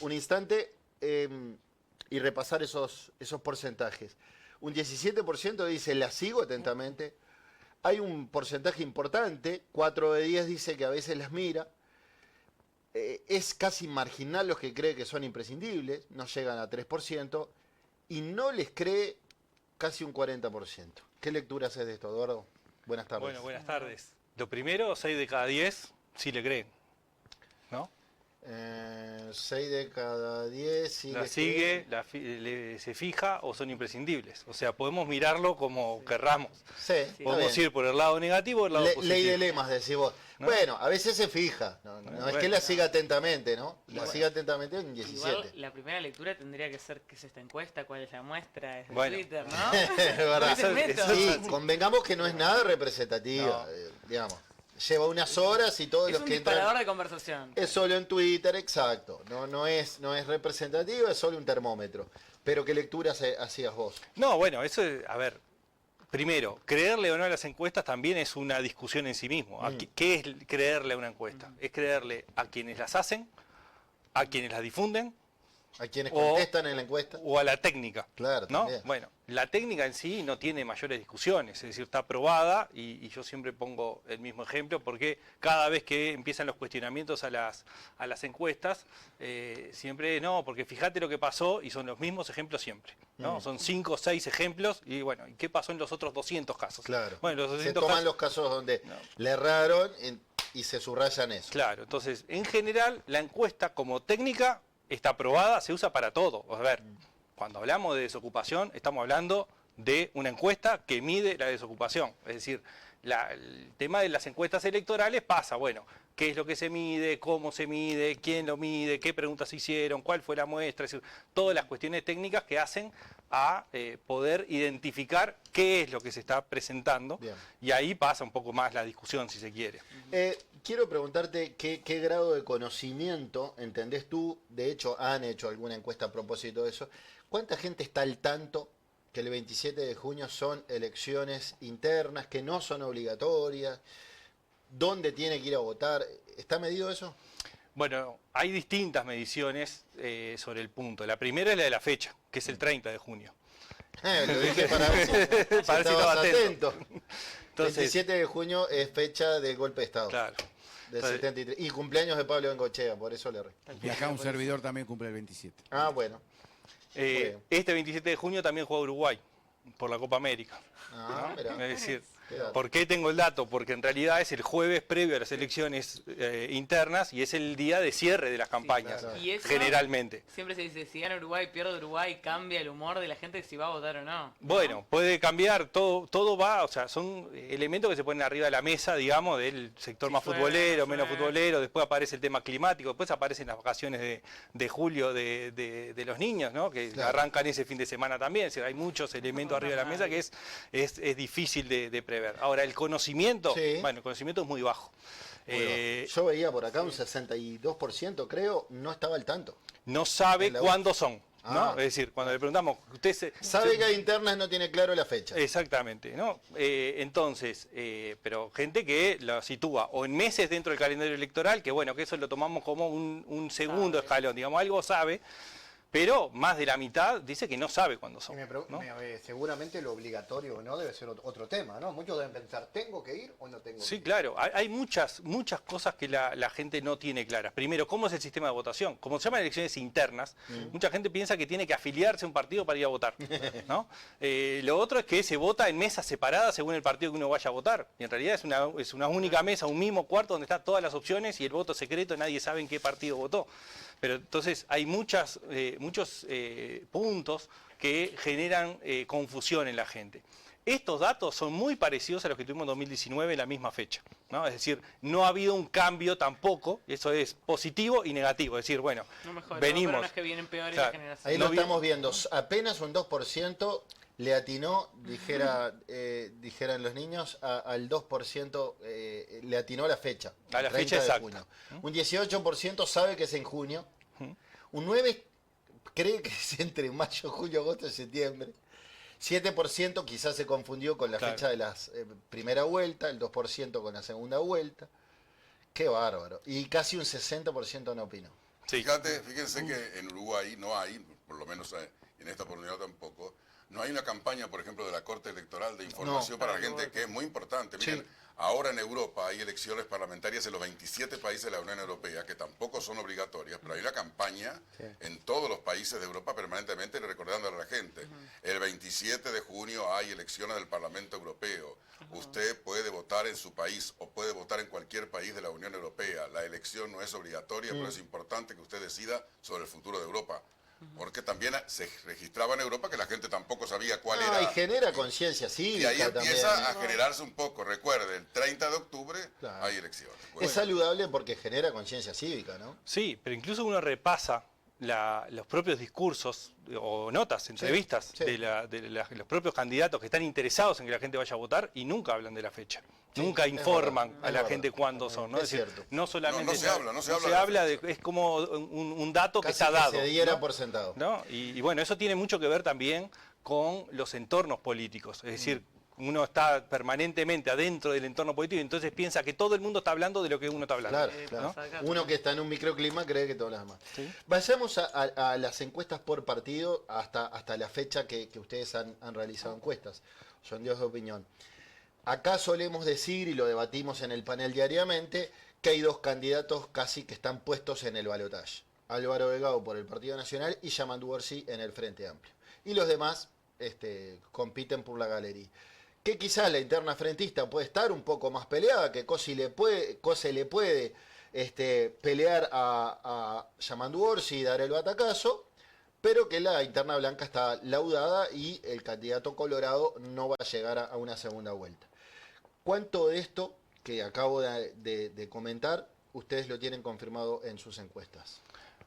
un instante y repasar esos porcentajes. Un 17% dice la sigo atentamente. Hay un porcentaje importante, 4 de 10 dice que a veces las mira. Es casi marginal los que cree que son imprescindibles, no llegan a 3%, y no les cree casi un 40%. ¿Qué lectura haces de esto, Eduardo? Buenas tardes. Bueno, buenas tardes. Lo primero, 6 de cada 10 sí le creen, ¿no? 6 de cada 10 sí La les sigue, cree. se fija o son imprescindibles. O sea, podemos mirarlo como querramos. Sí, Podemos ir por el lado negativo o el lado positivo. Ley de lemas, decís vos. ¿No? Bueno, a veces se fija. No es que la siga atentamente, ¿no? La siga atentamente en 17. Igual la primera lectura tendría que ser qué es esta encuesta, cuál es la muestra, es de Bueno. Twitter, ¿no? Es verdad. Ese método. Sí, convengamos que no es nada representativa, digamos. Lleva unas horas y todos Es los un que disparador entran... de conversación. Es solo en Twitter, exacto. No es representativa, es solo un termómetro. Pero ¿qué lectura hacías vos? No, bueno, eso es, a ver, primero, creerle o no a las encuestas también es una discusión en sí mismo. ¿Qué es creerle a una encuesta? Es creerle a quienes las hacen, a quienes las difunden, ¿A quienes contestan en la encuesta? o a la técnica. Claro, ¿no? también. Bueno, la técnica en sí no tiene mayores discusiones, es decir, está aprobada y yo siempre pongo el mismo ejemplo porque cada vez que empiezan los cuestionamientos a las encuestas, siempre no, porque fíjate lo que pasó y son los mismos ejemplos siempre, ¿no? Son 5 o 6 ejemplos y bueno, ¿y qué pasó en los otros 200 casos? Claro. Bueno, los 200 se toman casos, los casos donde le erraron y se subrayan eso. claro, entonces, en general, la encuesta como técnica está aprobada, se usa para todo. A ver, cuando hablamos de desocupación, estamos hablando de una encuesta que mide la desocupación. Es decir, el tema de las encuestas electorales pasa, bueno, qué es lo que se mide, cómo se mide, quién lo mide, qué preguntas se hicieron, cuál fue la muestra, es decir, todas las cuestiones técnicas que hacen a poder identificar qué es lo que se está presentando. Bien. Y ahí pasa un poco más la discusión, si se quiere. Quiero preguntarte qué grado de conocimiento entendés tú. De hecho, han hecho alguna encuesta a propósito de eso. ¿Cuánta gente está al tanto que el 27 de junio son elecciones internas, que no son obligatorias? ¿Dónde tiene que ir a votar? ¿Está medido eso? Bueno, hay distintas mediciones sobre el punto. La primera es la de la fecha, que es el 30 de junio. Lo dije para ver si Para ver si estabas estaba atento. Entonces, 27 de junio es fecha del golpe de Estado. claro. Del Entonces, 73. Y cumpleaños de Pablo Bengochea, por eso le erré. Y acá un servidor también cumple el 27. Ah, bueno. bien. este 27 de junio también juega Uruguay por la Copa América. Ah, mirá. Es decir, Qué dato. ¿por qué tengo el dato? Porque en realidad es el jueves previo a las elecciones internas y es el día de cierre de las campañas, claro. Y eso, generalmente. siempre se dice, si gana Uruguay, pierde Uruguay, cambia el humor de la gente si va a votar o no. Bueno, puede cambiar, todo va, o sea, son elementos que se ponen arriba de la mesa, digamos, del sector Sí, más suena, futbolero, suena. menos futbolero, después aparece el tema climático, después aparecen las vacaciones de julio de los niños, ¿no? Que Claro. arrancan ese fin de semana también, o sea, hay muchos elementos arriba de la mesa que es difícil de prever. Ahora, el conocimiento, Sí. bueno, el conocimiento es muy bajo. Yo veía por acá un 62%, creo, no estaba al tanto. No sabe En la cuándo son, ¿no? Ah. Es decir, cuando le preguntamos, usted Sabe que hay internas, no tiene claro la fecha. Exactamente, ¿no? Entonces, pero gente que lo sitúa o en meses dentro del calendario electoral, que bueno, que eso lo tomamos como un segundo escalón, digamos, algo sabe, pero más de la mitad dice que no sabe cuándo son. ¿no? Seguramente lo obligatorio no debe ser otro tema, ¿no? Muchos deben pensar, ¿tengo que ir o no tengo que Sí, ir? claro, hay muchas cosas que la gente no tiene claras. Primero, ¿cómo es el sistema de votación? Como se llaman elecciones internas, mucha gente piensa que tiene que afiliarse a un partido para ir a votar, ¿no? Lo otro es que se vota en mesas separadas según el partido que uno vaya a votar. Y en realidad es una única mesa, un mismo cuarto donde están todas las opciones y el voto secreto, nadie sabe en qué partido votó. Pero entonces hay muchos puntos que generan confusión en la gente. Estos datos son muy parecidos a los que tuvimos en 2019 en la misma fecha, ¿no? Es decir, no ha habido un cambio tampoco, eso es positivo y negativo. Es decir, bueno, No mejoró, venimos. pero no es que vienen peores Claro. las generaciones. Ahí No lo vi- estamos viendo, apenas un 2% le atinó, dijeran los niños, al 2% le atinó la fecha. A la 30 fecha de exacta. junio. Un 18% sabe que es en junio. Un 9% cree que es entre mayo, julio, agosto y septiembre. 7% quizás se confundió con la Claro. fecha de la primera vuelta, el 2% con la segunda vuelta. Qué bárbaro. Y casi un 60% no opinó. Sí. Fíjense que en Uruguay no hay, por lo menos en esta oportunidad tampoco, no hay una campaña, por ejemplo, de la Corte Electoral de información para la gente, que es muy importante. Miren, Sí. ahora en Europa hay elecciones parlamentarias en los 27 países de la Unión Europea, que tampoco son obligatorias, pero hay una campaña en todos los países de Europa permanentemente recordándole a la gente. El 27 de junio hay elecciones del Parlamento Europeo. Usted puede votar en su país o puede votar en cualquier país de la Unión Europea. La elección no es obligatoria, pero es importante que usted decida sobre el futuro de Europa. Porque también se registraba en Europa que la gente tampoco sabía cuál era. Y genera conciencia Y cívica ahí también. empieza a generarse un poco. Recuerde, el 30 de octubre Claro. hay elecciones. Es saludable porque genera conciencia cívica, ¿no? Sí, pero incluso uno repasa los propios discursos o notas, entrevistas sí. de los propios candidatos que están interesados en que la gente vaya a votar y nunca hablan de la fecha. Sí, Nunca es informan verdad, a es la verdad. gente cuándo son, ¿no? Es Es decir, cierto. no solamente No se habla se habla de, es como un dato que Casi está dado. que se diera ¿no? por sentado. ¿No? Y bueno, eso tiene mucho que ver también con los entornos políticos. Es decir, uno está permanentemente adentro del entorno político y entonces piensa que todo el mundo está hablando de lo que uno está hablando. Claro, ¿no? claro. Acá Uno que está en un microclima cree que todas las demás. Sí. Vayamos a las encuestas por partido hasta la fecha que ustedes han realizado encuestas. Sondeos de opinión. Acá solemos decir, y lo debatimos en el panel diariamente, que hay dos candidatos casi que están puestos en el balotaje. Álvaro Delgado por el Partido Nacional y Yamandu Orsi en el Frente Amplio. Y los demás compiten por la galería. Que quizás la interna frentista puede estar un poco más peleada, que Cose le puede pelear a Yamandu Orsi y dar el batacazo, pero que la interna blanca está laudada y el candidato colorado no va a llegar a una segunda vuelta. ¿Cuánto de esto que acabo de comentar ustedes lo tienen confirmado en sus encuestas?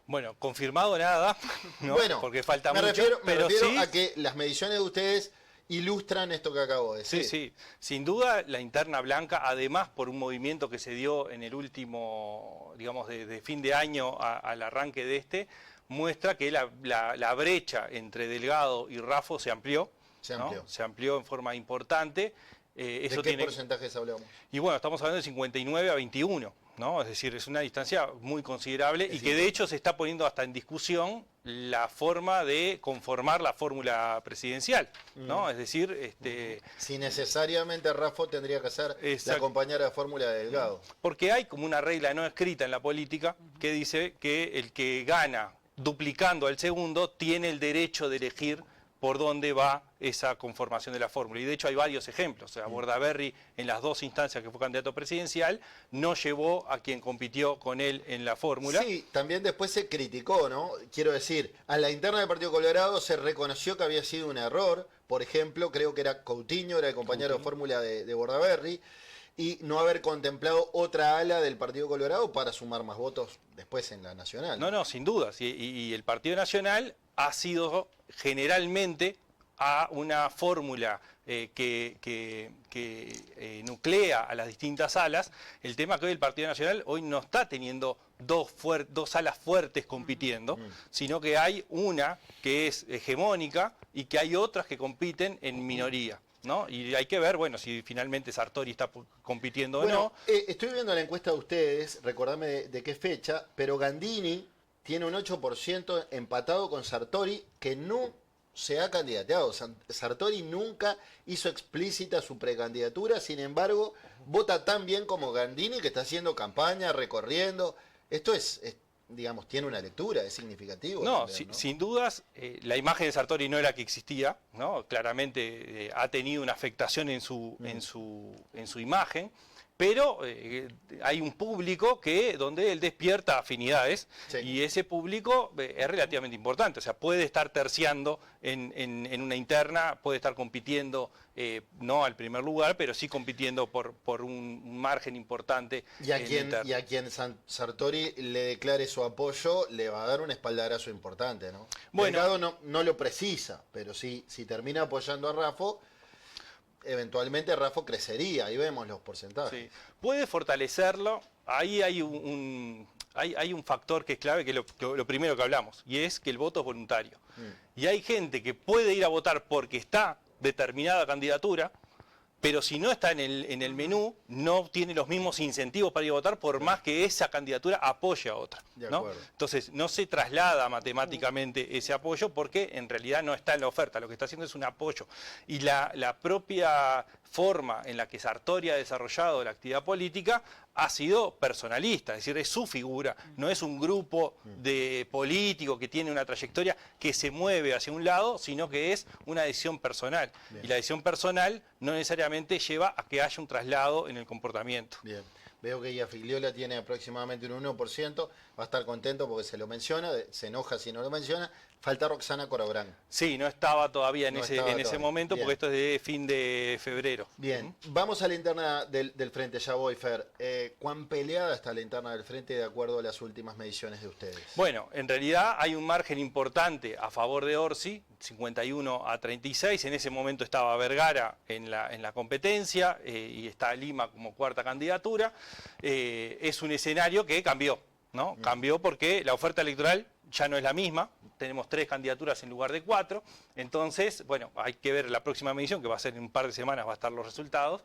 Bueno, confirmado nada, ¿no? Bueno, porque falta me mucho, refiero pero sí, a que las mediciones de ustedes ilustran esto que acabo de decir. sí, sí. Sin duda la interna blanca, además por un movimiento que se dio en el último, digamos, de fin de año al arranque de muestra que la brecha entre Delgado y Raffo se amplió. Se ¿no? amplió. Se amplió en forma importante. ¿De Eso qué tiene... porcentajes hablamos? Y bueno, estamos hablando de 59 a 21, ¿no? Es decir, es una distancia muy considerable y que de hecho se está poniendo hasta en discusión la forma de conformar la fórmula presidencial, ¿no? Es decir, Si necesariamente Raffo tendría que ser la Exacto. compañera de fórmula de Delgado. porque hay como una regla no escrita en la política que dice que el que gana duplicando al segundo tiene el derecho de elegir por dónde va esa conformación de la fórmula. Y de hecho hay varios ejemplos. O sea, Bordaberry en las dos instancias que fue candidato presidencial no llevó a quien compitió con él en la fórmula. Sí, también después se criticó, ¿no? Quiero decir, a la interna del Partido Colorado se reconoció que había sido un error. Por ejemplo, creo que era Coutinho, era el compañero de fórmula de Bordaberry, y no haber contemplado otra ala del Partido Colorado para sumar más votos después en la nacional. No, sin dudas. Y el Partido Nacional ha sido generalmente a una fórmula que nuclea a las distintas alas. El tema que hoy el Partido Nacional hoy no está teniendo dos alas fuertes compitiendo, sino que hay una que es hegemónica y que hay otras que compiten en minoría, ¿no? Y hay que ver, bueno, si finalmente Sartori está compitiendo o no. Estoy viendo la encuesta de ustedes, recordame de qué fecha, pero Gandini tiene un 8% empatado con Sartori, que no se ha candidateado. Sartori nunca hizo explícita su precandidatura, sin embargo, vota tan bien como Gandini, que está haciendo campaña, recorriendo. Esto digamos, tiene una lectura, es significativo. No, también, ¿no? sin dudas, la imagen de Sartori no era que existía, ¿no? Claramente ha tenido una afectación en su imagen, pero hay un público donde él despierta afinidades, Sí. y ese público es relativamente importante. O sea, puede estar terciando en una interna, puede estar compitiendo, no al primer lugar, pero sí compitiendo por un margen importante. Y a en la quien, interna. Sartori le declare su apoyo, le va a dar un espaldarazo importante, ¿no? Bueno. Delgado no lo precisa, pero si termina apoyando a Raffo, eventualmente Raffo crecería, ahí vemos los porcentajes. Sí. Puede fortalecerlo. Ahí hay un factor que es clave, que es lo primero que hablamos, y es que el voto es voluntario. Y hay gente que puede ir a votar porque está determinada candidatura, pero si no está en el menú, no tiene los mismos incentivos para ir a votar, por más que esa candidatura apoye a otra, De ¿no? acuerdo. Entonces, no se traslada matemáticamente ese apoyo porque en realidad no está en la oferta, lo que está haciendo es un apoyo. Y la propia forma en la que Sartori ha desarrollado la actividad política ha sido personalista, es decir, es su figura, no es un grupo de políticos que tiene una trayectoria que se mueve hacia un lado, sino que es una decisión personal. Bien. Y la decisión personal no necesariamente lleva a que haya un traslado en el comportamiento. Bien. Veo que Figliola tiene aproximadamente un 1%, va a estar contento porque se lo menciona, se enoja si no lo menciona. Falta Roxana Corabrán. Sí, no estaba todavía en No ese estaba en ese todavía. momento Bien. porque esto es de fin de febrero. Bien, vamos a la interna del Frente, ya voy, Fer. ¿Cuán peleada está la interna del Frente de acuerdo a las últimas mediciones de ustedes? Bueno, en realidad hay un margen importante a favor de Orsi, 51-36. En ese momento estaba Vergara en la competencia y está Lima como cuarta candidatura. Es un escenario que cambió, ¿no? Cambió porque la oferta electoral ya no es la misma. Tenemos 3 candidaturas en lugar de 4. Entonces, bueno, hay que ver la próxima medición, que va a ser en un par de semanas, va a estar los resultados,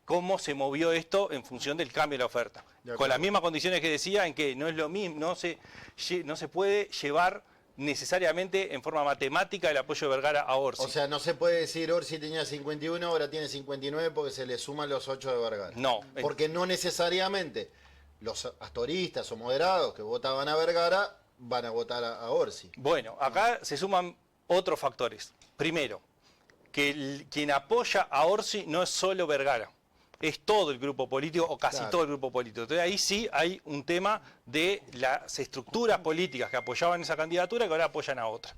cómo se movió esto en función del cambio de la oferta. Con las mismas condiciones que decía, en que no es lo mismo, no se puede llevar necesariamente en forma matemática el apoyo de Vergara a Orsi. O sea, no se puede decir Orsi tenía 51, ahora tiene 59 porque se le suman los 8 de Vergara. No. Porque no necesariamente los astoristas o moderados que votaban a Vergara van a votar a Orsi. Bueno, acá se suman otros factores. Primero, que quien apoya a Orsi no es solo Vergara, es todo el grupo político o casi Claro. todo el grupo político. Entonces ahí sí hay un tema de las estructuras políticas que apoyaban esa candidatura que ahora apoyan a otra.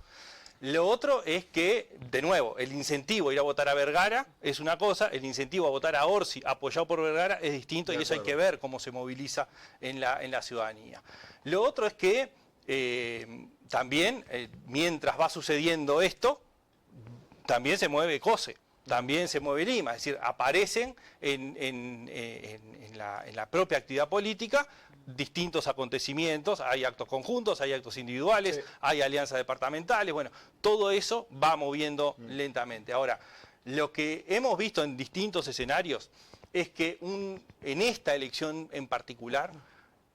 Lo otro es que, de nuevo, el incentivo a ir a votar a Vergara es una cosa, el incentivo a votar a Orsi apoyado por Vergara es distinto, De y eso hay acuerdo. que ver cómo se moviliza en la ciudadanía. Lo otro es que también, mientras va sucediendo esto, también se mueve COSE, también se mueve Lima, es decir, aparecen en la propia actividad política distintos acontecimientos, hay actos conjuntos, hay actos individuales, Sí. hay alianzas departamentales, bueno, todo eso va moviendo lentamente. Ahora, lo que hemos visto en distintos escenarios es que en esta elección en particular,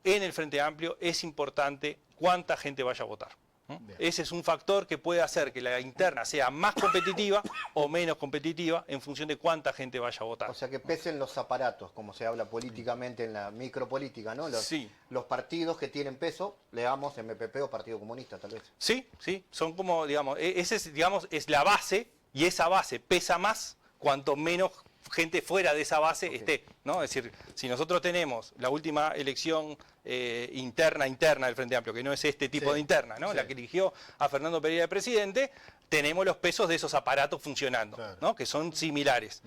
en el Frente Amplio, es importante cuánta gente vaya a votar. Bien. Ese es un factor que puede hacer que la interna sea más competitiva o menos competitiva en función de cuánta gente vaya a votar. O sea, que pesen los aparatos, como se habla políticamente en la micropolítica, ¿no? Sí. Los partidos que tienen peso, le damos MPP o Partido Comunista, tal vez. Sí, son como, digamos, es la base, y esa base pesa más cuanto menos gente fuera de esa base esté, ¿no? Es decir, si nosotros tenemos la última elección interna del Frente Amplio, que no es este tipo Sí, de interna, ¿no? sí. La que eligió a Fernando Pereira de presidente, tenemos los pesos de esos aparatos funcionando, Claro. ¿no? Que son similares.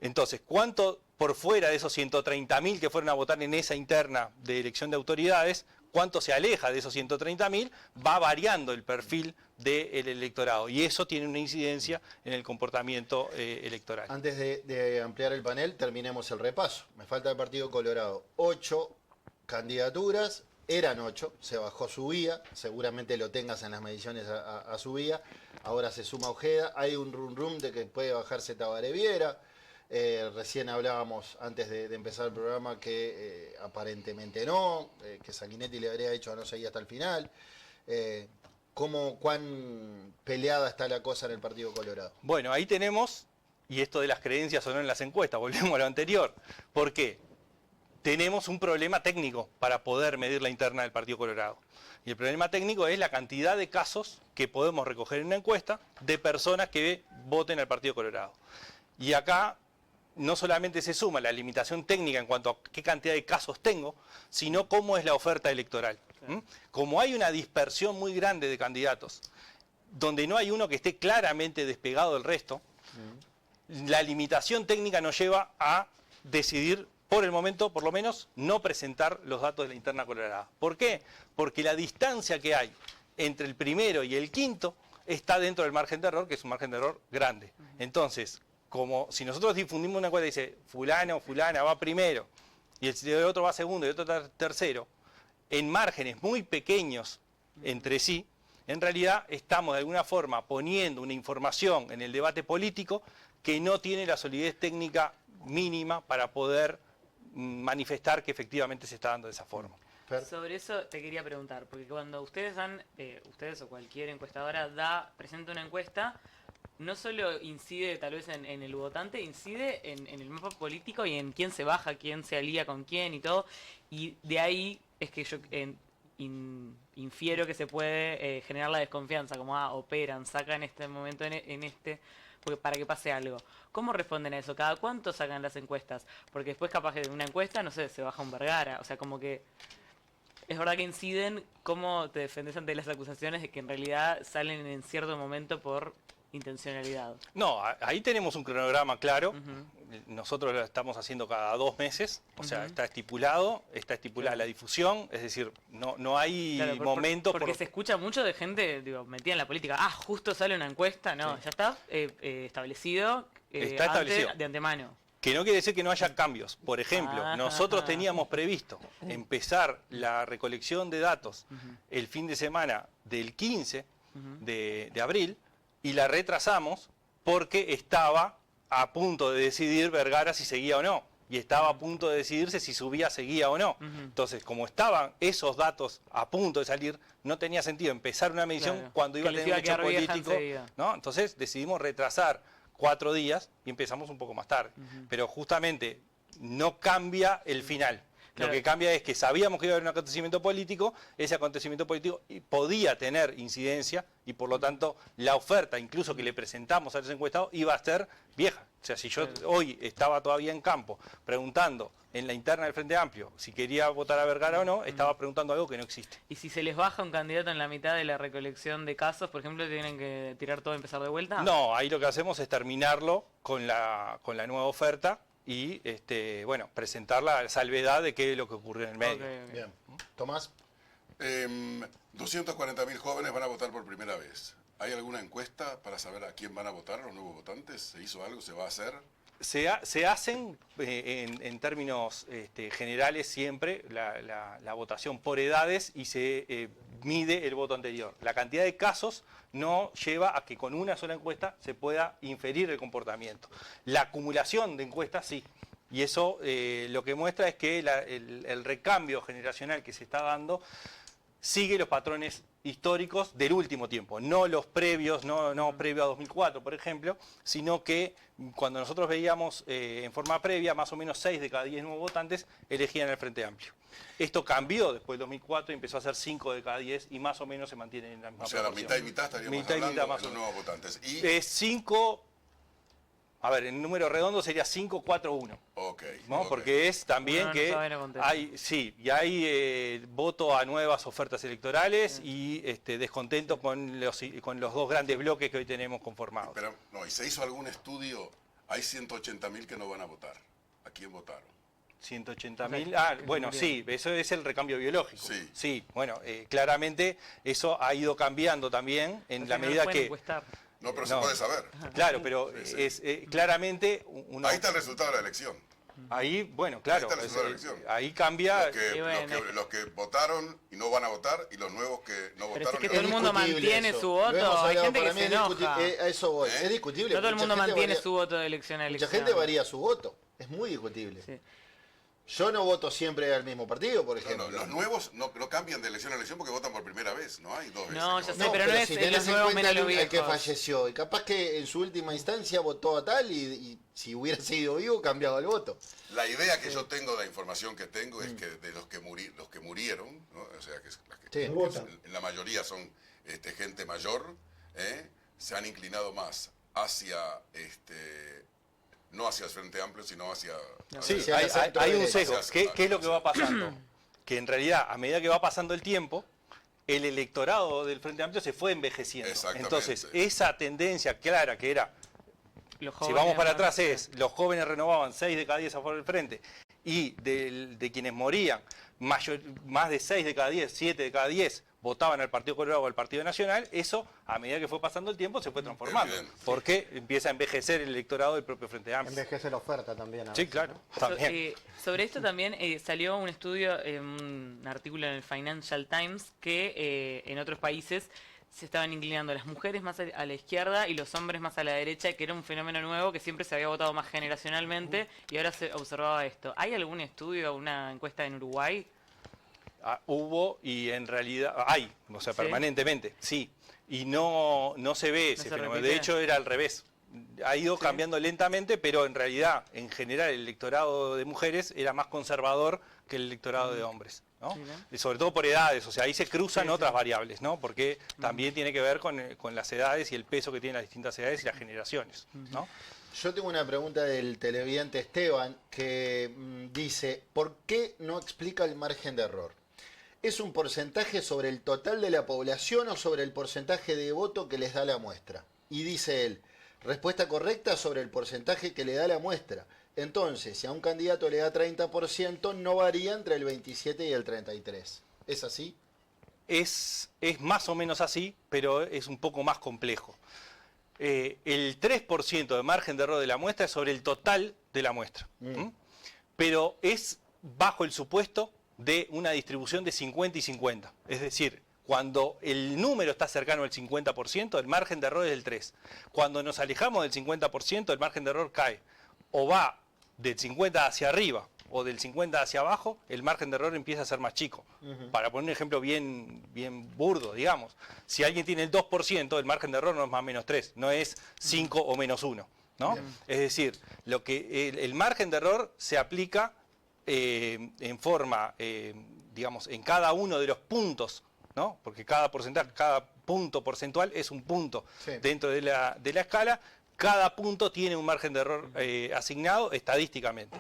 Entonces, ¿cuánto por fuera de esos 130.000 que fueron a votar en esa interna de elección de autoridades, cuánto se aleja de esos 130.000? Va variando el perfil del electorado, y eso tiene una incidencia en el comportamiento electoral. Antes de ampliar el panel, terminemos el repaso. Me falta el Partido Colorado. 8 candidaturas, eran 8, se bajó Subía, seguramente lo tengas en las mediciones a Subía, ahora se suma Ojeda, hay un rum de que puede bajarse Tabaré Viera. Recién hablábamos antes de empezar el programa que aparentemente no, que Sanguinetti le habría dicho a no seguir hasta el final. ¿Cuán peleada está la cosa en el Partido Colorado? Bueno, ahí tenemos, y esto de las creencias o no en las encuestas, volvemos a lo anterior. ¿Por qué? Tenemos un problema técnico para poder medir la interna del Partido Colorado. Y el problema técnico es la cantidad de casos que podemos recoger en una encuesta de personas que voten al Partido Colorado. Y acá no solamente se suma la limitación técnica en cuanto a qué cantidad de casos tengo, sino cómo es la oferta electoral. Como hay una dispersión muy grande de candidatos, donde no hay uno que esté claramente despegado del resto, la limitación técnica nos lleva a decidir, por el momento, por lo menos, no presentar los datos de la interna colorada. ¿Por qué? Porque la distancia que hay entre el primero y el quinto está dentro del margen de error, que es un margen de error grande. Entonces, como si nosotros difundimos una encuesta y dice fulano o fulana va primero y el otro va segundo y el otro tercero, en márgenes muy pequeños entre sí, en realidad estamos de alguna forma poniendo una información en el debate político que no tiene la solidez técnica mínima para poder manifestar que efectivamente se está dando de esa forma. Sobre eso te quería preguntar, porque cuando ustedes ustedes o cualquier encuestadora presenta una encuesta, no solo incide tal vez en el votante, incide en el mapa político y en quién se baja, quién se alía con quién y todo, y de ahí es que yo infiero que se puede generar la desconfianza, como operan, sacan este momento porque para que pase algo. ¿Cómo responden a eso? ¿Cada cuánto sacan las encuestas? Porque después capaz que de una encuesta, no sé, se baja un Vergara, o sea, como que es verdad que inciden. ¿Cómo te defendes ante las acusaciones de que en realidad salen en cierto momento por intencionalidad? No, ahí tenemos un cronograma claro. Nosotros lo estamos haciendo cada 2 meses, o sea, está estipulada la difusión, es decir, no hay Claro, momentos... porque se escucha mucho de gente, digo, metida en la política. Justo sale una encuesta, no, ya está establecido, Está establecido. de antemano. Que no quiere decir que no haya cambios. Por ejemplo, nosotros teníamos previsto empezar la recolección de datos el fin de semana del 15 de abril y la retrasamos porque estaba a punto de decidir Vergara si seguía o no. Y estaba a punto de decidirse si subía, seguía o no. Entonces, como estaban esos datos a punto de salir, no tenía sentido empezar una medición cuando iba a tener un hecho político, ¿no? Entonces decidimos retrasar 4 días y empezamos un poco más tarde. Pero justamente no cambia el final. Lo que cambia es que sabíamos que iba a haber un acontecimiento político, ese acontecimiento político podía tener incidencia y por lo tanto la oferta, incluso que le presentamos a los encuestados, iba a ser vieja. O sea, si yo hoy estaba todavía en campo preguntando en la interna del Frente Amplio si quería votar a Vergara o no, estaba preguntando algo que no existe. Y si se les baja un candidato en la mitad de la recolección de casos, por ejemplo, ¿tienen que tirar todo y empezar de vuelta? No, ahí lo que hacemos es terminarlo con la nueva oferta y bueno, presentar la salvedad de qué es lo que ocurrió en el medio. Okay. Bien. Tomás. 240.000 jóvenes van a votar por primera vez. ¿Hay alguna encuesta para saber a quién van a votar los nuevos votantes? ¿Se hizo algo? ¿Se va a hacer? Se hacen en términos generales siempre la votación por edades y se mide el voto anterior. La cantidad de casos no lleva a que con una sola encuesta se pueda inferir el comportamiento. La acumulación de encuestas sí. Y eso lo que muestra es que el recambio generacional que se está dando sigue los patrones históricos del último tiempo, no los previos, no previo a 2004, por ejemplo, sino que cuando nosotros veíamos en forma previa, más o menos 6 de cada 10 nuevos votantes elegían el Frente Amplio. Esto cambió después del 2004 y empezó a ser 5 de cada 10 y más o menos se mantiene en la misma proporción. O sea, la mitad y mitad estaríamos mitad y hablando mitad más de los o nuevos votantes. Y... 5... A ver, en número redondo sería 5-4-1. Ok. ¿No? Ok. Porque es también que hay voto a nuevas ofertas electorales y descontento con los 2 grandes bloques que hoy tenemos conformados. Pero, no, ¿y se hizo algún estudio? Hay 180.000 que no van a votar. ¿A quién votaron? 180.000, bueno, sí, eso es el recambio biológico. Sí. Bueno, claramente eso ha ido cambiando también en la medida que... No, pero se puede saber. Claro, pero Sí. es claramente... Ahí está el resultado de la elección. Ahí, bueno, claro, Ahí está el resultado de la elección. ahí cambia... Los que votaron y no van a votar y los nuevos que no Pero votaron. es que todo el mundo mantiene su voto, hay gente que se enoja. A eso voy, es discutible. No todo el Mucha mundo gente mantiene varía- su voto de elección a elección. Mucha gente varía su voto, es muy discutible. Sí. Yo no voto siempre al mismo partido, por No, ejemplo. los nuevos no cambian de elección a elección porque votan por primera vez. No hay 2 veces. No, que ya votan. sé, pero no es si los tenés en nuevos cuenta menos los el que viejos. falleció, y capaz que en su última instancia votó a tal y si hubiera seguido vivo cambiaba el voto. La idea que yo tengo, la información que tengo, es que de los que murieron, ¿no? O sea, en la mayoría son gente mayor, se han inclinado más hacia, no hacia el Frente Amplio, sino hacia... Sí, hacia la centro hay un derecha. sesgo. ¿Qué es lo que va pasando? Que en realidad, a medida que va pasando el tiempo, el electorado del Frente Amplio se fue envejeciendo. Exactamente. Entonces, esa tendencia clara que era, Los si jóvenes vamos para más, atrás, es los jóvenes renovaban 6 de cada 10 a favor del Frente, y de quienes morían, más de 6 de cada 10, 7 de cada 10 votaban al Partido Colorado o al Partido Nacional, eso, a medida que fue pasando el tiempo, se fue transformando. Evidente. Porque empieza a envejecer el electorado del propio Frente Amplio. Envejece la oferta también. Sí, claro, también. Sobre esto también salió un estudio, un artículo en el Financial Times, que en otros países se estaban inclinando las mujeres más a la izquierda y los hombres más a la derecha, que era un fenómeno nuevo que siempre se había votado más generacionalmente y ahora se observaba esto. ¿Hay algún estudio, una encuesta en Uruguay? Hubo y en realidad hay, o sea, ¿Sí? permanentemente, sí. Y no se ve ese se fenómeno. repite. De hecho, era al revés. Ha ido ¿Sí? cambiando lentamente, pero en realidad, en general, el electorado de mujeres era más conservador que el electorado de hombres, ¿no? Sí, ¿no? Y sobre todo por edades, o sea, ahí se cruzan Sí, otras sí. variables, ¿no? Porque también tiene que ver con las edades y el peso que tienen las distintas edades y las generaciones, ¿no? Yo tengo una pregunta del televidente Esteban que dice, ¿por qué no explica el margen de error? ¿Es un porcentaje sobre el total de la población o sobre el porcentaje de voto que les da la muestra? Y dice él, respuesta correcta sobre el porcentaje que le da la muestra. Entonces, si a un candidato le da 30%, no varía entre el 27 y el 33. ¿Es así? Es más o menos así, pero es un poco más complejo. El 3% de margen de error de la muestra es sobre el total de la muestra. Pero es bajo el supuesto de una distribución de 50 y 50. Es decir, cuando el número está cercano al 50%, el margen de error es del 3. Cuando nos alejamos del 50%, el margen de error cae. O va del 50 hacia arriba o del 50 hacia abajo, el margen de error empieza a ser más chico. Para poner un ejemplo bien burdo, digamos. Si alguien tiene el 2%, el margen de error no es más o menos 3, no es 5 o menos 1. ¿No? Es decir, el margen de error se aplica en forma, digamos, en cada uno de los puntos, ¿no? Porque cada porcentaje, cada punto porcentual es un punto dentro de la escala. Cada punto tiene un margen de error asignado estadísticamente.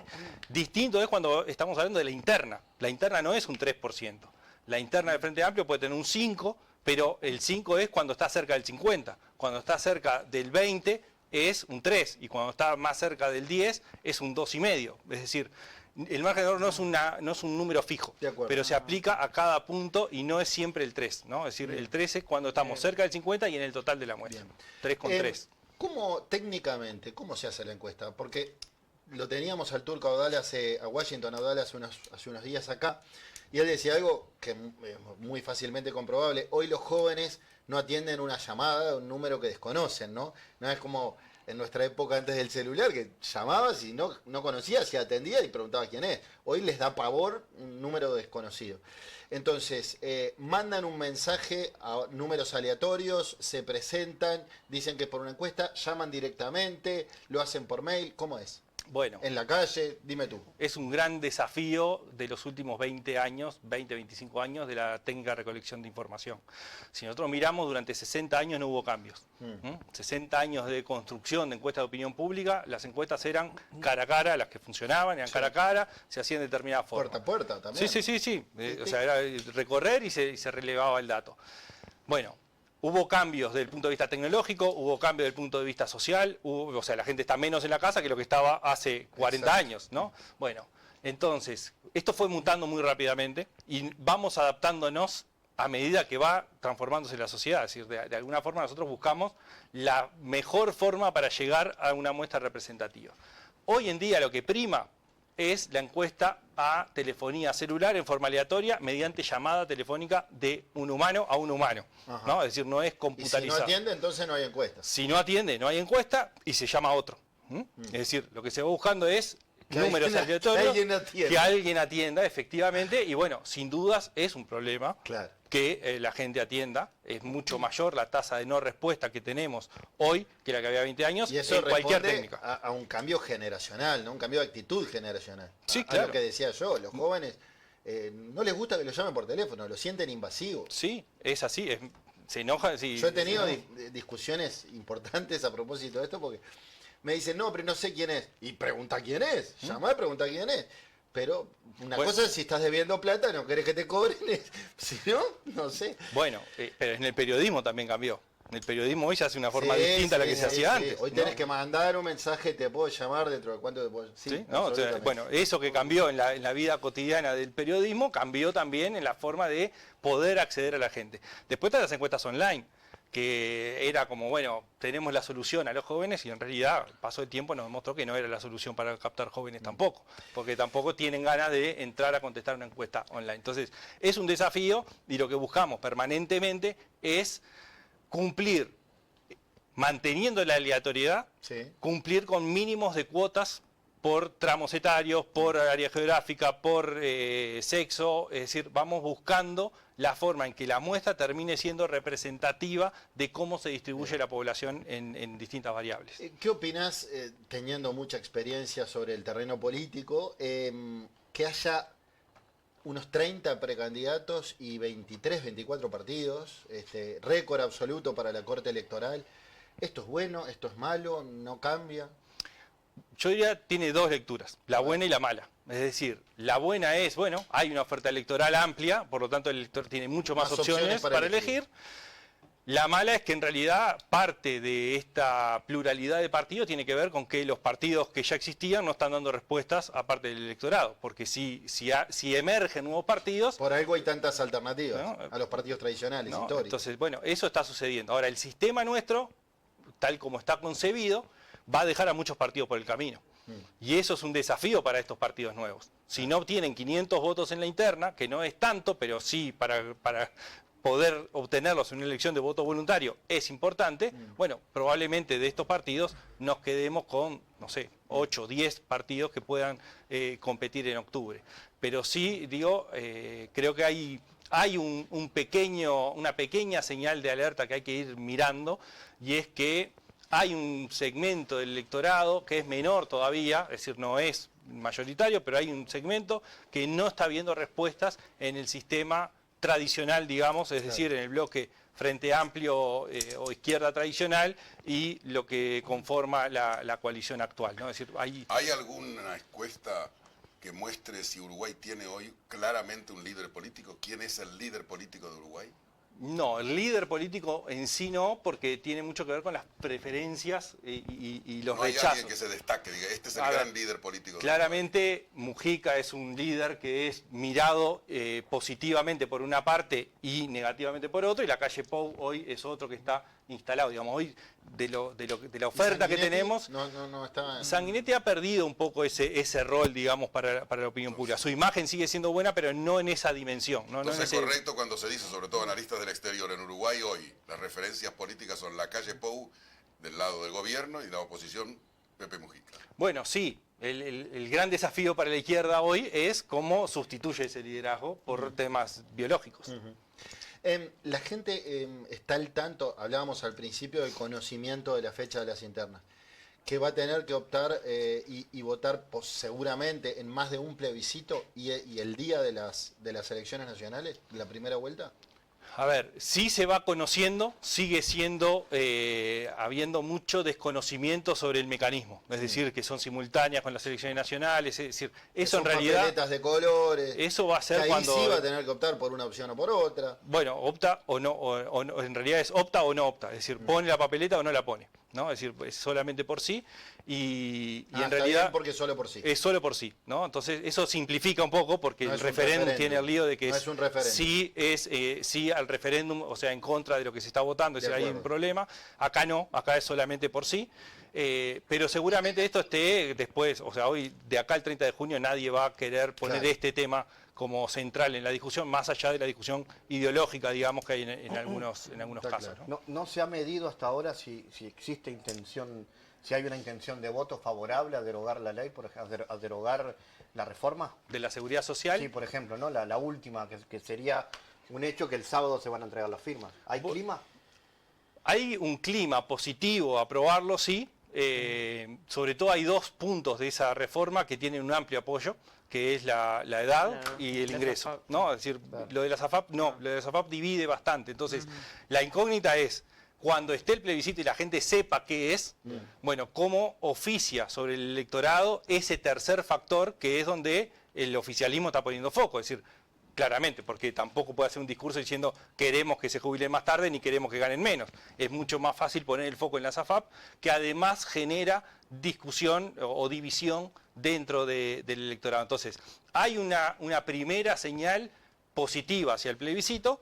Distinto es cuando estamos hablando de la interna. La interna no es un 3%. La interna del Frente Amplio puede tener un 5%, pero el 5 es cuando está cerca del 50%. Cuando está cerca del 20% es un 3%, y cuando está más cerca del 10% es un 2,5%. Es decir, el margen de error no es un número fijo, pero se aplica a cada punto y no es siempre el 3, ¿no? Es decir, el 3 es cuando estamos cerca del 50 y en el total de la muestra. 3 con 3. ¿Cómo técnicamente, cómo se hace la encuesta? Porque lo teníamos al Turco Audal a Washington Audal hace unos días acá, y él decía algo que es muy fácilmente comprobable. Hoy los jóvenes no atienden una llamada, un número que desconocen, ¿no? No es como en nuestra época antes del celular, que llamabas y no conocías, si atendía y preguntabas quién es. Hoy les da pavor un número desconocido. Entonces, mandan un mensaje a números aleatorios, se presentan, dicen que es por una encuesta, llaman directamente, lo hacen por mail, ¿cómo es? Bueno, En la calle, dime tú. es un gran desafío de los últimos 20 años, 20, 25 años de la técnica de recolección de información. Si nosotros miramos, durante 60 años no hubo cambios. 60 años de construcción de encuestas de opinión pública, las encuestas eran cara a cara, las que funcionaban, eran cara a cara, se hacían de determinada forma. Puerta a puerta también. Sí. O sea, era recorrer y se relevaba el dato. Bueno, hubo cambios desde el punto de vista tecnológico, hubo cambios desde el punto de vista social, o sea, la gente está menos en la casa que lo que estaba hace 40 años, ¿no? Bueno, entonces, esto fue mutando muy rápidamente y vamos adaptándonos a medida que va transformándose la sociedad. Es decir, de alguna forma nosotros buscamos la mejor forma para llegar a una muestra representativa. Hoy en día lo que prima es la encuesta a telefonía celular en forma aleatoria mediante llamada telefónica de un humano a un humano, ¿no? Es decir, no es Y si computarizado. no atiende, entonces no hay encuestas. Si no atiende, no hay encuesta y se llama a otro. Es decir, lo que se va buscando es números aleatorios, que alguien atienda efectivamente, y bueno, sin dudas es un problema Claro. que la gente atienda. Es mucho mayor la tasa de no respuesta que tenemos hoy que la que había 20 años Y eso en cualquier responde técnica. a un cambio generacional, ¿no? Un cambio de actitud generacional. Sí, A claro. lo que decía yo, los jóvenes no les gusta que los llamen por teléfono, lo sienten invasivo. Sí, es así, se enoja. Sí, Yo he tenido discusiones importantes a propósito de esto porque me dicen, no, pero no sé quién es. Y pregunta quién es, llamá y pregunta quién es. Pero una Bueno. cosa es si estás debiendo plata, no querés que te cobren, si no, no sé. Bueno, pero en el periodismo también cambió. En el periodismo hoy se hace una forma Sí, distinta a la sí, que se sí, hacía sí. antes. Hoy ¿no? tenés que mandar un mensaje, te puedo llamar dentro de cuánto te puedo... ¿Sí? ¿No? O sea, absolutamente. bueno, eso que cambió en la vida cotidiana del periodismo, cambió también en la forma de poder acceder a la gente. Después están las encuestas online, que era como, bueno, tenemos la solución a los jóvenes, y en realidad el paso del tiempo nos demostró que no era la solución para captar jóvenes tampoco, porque tampoco tienen ganas de entrar a contestar una encuesta online. Entonces, es un desafío, y lo que buscamos permanentemente es cumplir, manteniendo la aleatoriedad, Sí. cumplir con mínimos de cuotas por tramos etarios, por área geográfica, por sexo, es decir, vamos buscando la forma en que la muestra termine siendo representativa de cómo se distribuye la población en distintas variables. ¿Qué opinás, teniendo mucha experiencia sobre el terreno político, que haya unos 30 precandidatos y 23, 24 partidos, récord absoluto para la Corte Electoral? ¿Esto es bueno? ¿Esto es malo? ¿No cambia? Yo diría tiene dos lecturas, la buena y la mala. Es decir, la buena es, bueno, hay una oferta electoral amplia, por lo tanto el elector tiene mucho más opciones para elegir. La mala es que en realidad parte de esta pluralidad de partidos tiene que ver con que los partidos que ya existían no están dando respuestas a parte del electorado, porque si emergen nuevos partidos... Por algo hay tantas alternativas, ¿no? A los partidos tradicionales, ¿no? históricos. Entonces, bueno, eso está sucediendo. Ahora, el sistema nuestro, tal como está concebido, va a dejar a muchos partidos por el camino. Y eso es un desafío para estos partidos nuevos. Si no obtienen 500 votos en la interna, que no es tanto, pero sí para poder obtenerlos en una elección de voto voluntario es importante, bueno, probablemente de estos partidos nos quedemos con, no sé, 8 o 10 partidos que puedan competir en octubre. Pero sí, digo, creo que hay una pequeña señal de alerta que hay que ir mirando, y es que hay un segmento del electorado que es menor todavía, es decir, no es mayoritario, pero hay un segmento que no está viendo respuestas en el sistema tradicional, digamos, es decir, en el bloque Frente Amplio o izquierda tradicional y lo que conforma la coalición actual, ¿no? Es decir, ¿Hay alguna encuesta que muestre si Uruguay tiene hoy claramente un líder político? ¿Quién es el líder político de Uruguay? No, el líder político en sí no, porque tiene mucho que ver con las preferencias y los No hay rechazos. alguien que se destaque, diga, este es el A ver, gran líder político de claramente Mujica es un líder que es mirado positivamente por una parte y negativamente por otra, y la calle Pou hoy es otro que está instalado, digamos, hoy de la oferta que tenemos. No está en... Sanguinetti ha perdido un poco ese rol, digamos, para la opinión pública. Su imagen sigue siendo buena, pero no en esa dimensión. No Entonces en es correcto cuando se dice, sobre todo analistas del exterior, en Uruguay hoy las referencias políticas son la calle Pou del lado del gobierno y la oposición Pepe Mujica. Bueno, sí. El gran desafío para la izquierda hoy es cómo sustituye ese liderazgo por temas biológicos. La gente está al tanto, hablábamos al principio del conocimiento de la fecha de las internas, que va a tener que optar y votar seguramente en más de un plebiscito y el día de las elecciones nacionales, la primera vuelta. A ver, sí se va conociendo, sigue siendo, habiendo mucho desconocimiento sobre el mecanismo. Es decir, que son simultáneas con las elecciones nacionales, es decir, eso en realidad... Papeletas de colores. Eso va a ser ahí cuando... sí va a tener que optar por una opción o por otra. Bueno, opta o no, o no, en realidad es opta o no opta, es decir, pone la papeleta o no la pone, ¿no? Es decir, es solamente por sí y en está realidad... bien porque es solo por sí. Es solo por sí, ¿no? Entonces eso simplifica un poco porque No el es un referéndum referéndum. tiene el lío de que No es un referéndum. sí al referéndum, o sea, en contra de lo que se está votando, es De decir, hay un acuerdo. problema. Acá no, acá es solamente por sí. Pero seguramente esto esté después, o sea, hoy de acá al 30 de junio nadie va a querer poner Claro. este tema como central en la discusión, más allá de la discusión ideológica, digamos, que hay en algunos Está casos, claro. ¿no? No se ha medido hasta ahora si existe intención, si hay una intención de voto favorable a derogar la ley, por ejemplo, a derogar la reforma. De la seguridad social. Sí, por ejemplo, ¿no? La última, que sería un hecho que el sábado se van a entregar las firmas. ¿Hay clima? Hay un clima positivo a aprobarlo, sí. Sobre todo hay dos puntos de esa reforma que tienen un amplio apoyo, que es la edad y el la ingreso, SAFAP. ¿no? Es decir, lo de la SAFAP, no, lo de la SAFAP divide bastante. Entonces, la incógnita es, cuando esté el plebiscito y la gente sepa qué es, bueno, cómo oficia sobre el electorado ese tercer factor que es donde el oficialismo está poniendo foco, es decir, claramente, porque tampoco puede hacer un discurso diciendo queremos que se jubilen más tarde ni queremos que ganen menos. Es mucho más fácil poner el foco en la SAFAP, que además genera discusión o división dentro del electorado. Entonces, hay una primera señal positiva hacia el plebiscito,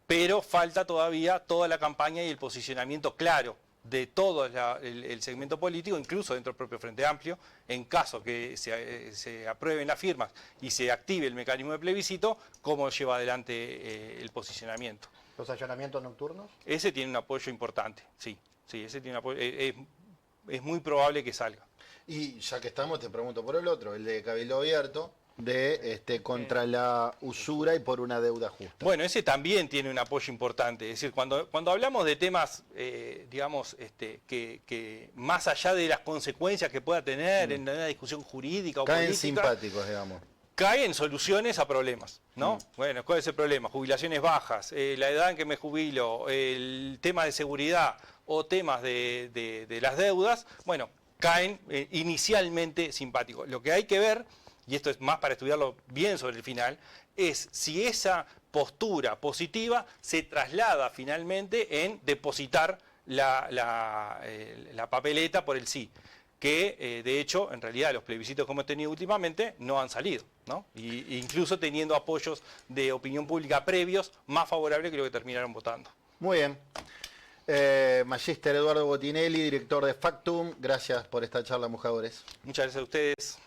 pero falta todavía toda la campaña y el posicionamiento claro de todo el segmento político, incluso dentro del propio Frente Amplio, en caso que se aprueben las firmas y se active el mecanismo de plebiscito, cómo lleva adelante el posicionamiento. ¿Los allanamientos nocturnos? Ese tiene un apoyo importante, sí, ese tiene un apoyo, es muy probable que salga. Y ya que estamos, te pregunto por el otro, el de Cabildo Abierto, de contra la usura y por una deuda justa. Bueno, ese también tiene un apoyo importante. Es decir, cuando hablamos de temas, digamos, que más allá de las consecuencias que pueda tener en una discusión jurídica o Caen política, simpáticos, digamos. caen soluciones a problemas, ¿no? Bueno, ¿cuál es el problema? Jubilaciones bajas, la edad en que me jubilo, el tema de seguridad o temas de las deudas, bueno, caen inicialmente simpáticos. Lo que hay que ver, y esto es más para estudiarlo bien sobre el final, es si esa postura positiva se traslada finalmente en depositar la papeleta por el sí, que de hecho, en realidad, los plebiscitos que hemos tenido últimamente no han salido, ¿no? Y incluso teniendo apoyos de opinión pública previos más favorables que lo que terminaron votando. Muy bien. Magíster Eduardo Botinelli, director de Factum, gracias por esta charla, Mujadores. Muchas gracias a ustedes.